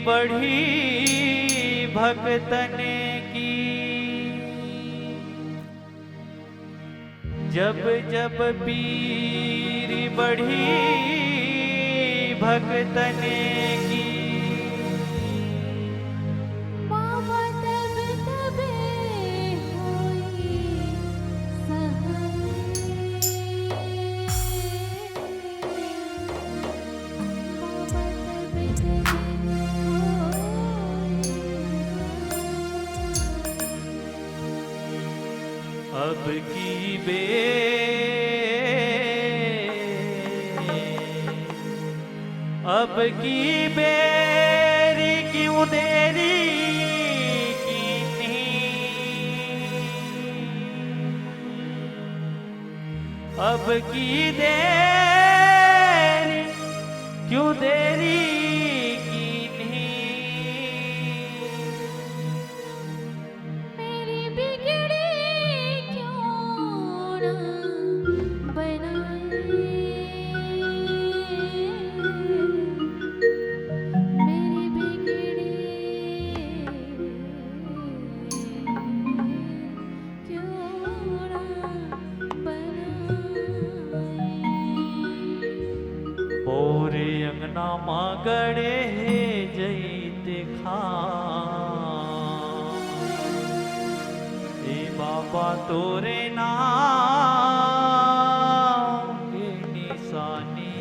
बढ़ी भक्तन की, जब जब पीर बढ़ी भक्तन की, बाबा तब तबे होई सहाय। बाबा तब तबे होई सहाय। अब की बे अब की बेरी क्यों देरी कीनी, अब की देरी क्यों देरी कीनी, मेरी बिगड़ी क्यों ना बनाए, मेरी बिगड़ी क्यों ना बनाए। बोरे अंगना मागड़े जईते खा, ए बाबा तोरे नाम के निशानी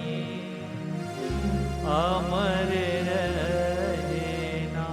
अमर रहे ना।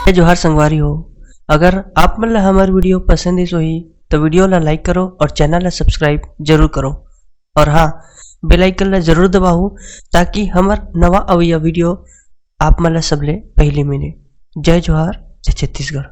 जय जोहार संगवारी हो। अगर आप मन ला हमार वीडियो पसंद है ही तो वीडियो ला लाइक करो और चैनल ला सब्सक्राइब जरूर करो। और हाँ, बेल आइकन ला जरूर दबाओ ताकि हमार नवा अवैया वीडियो आप मन ला सबले पहले मिले। जय जोहार, जय छत्तीसगढ़।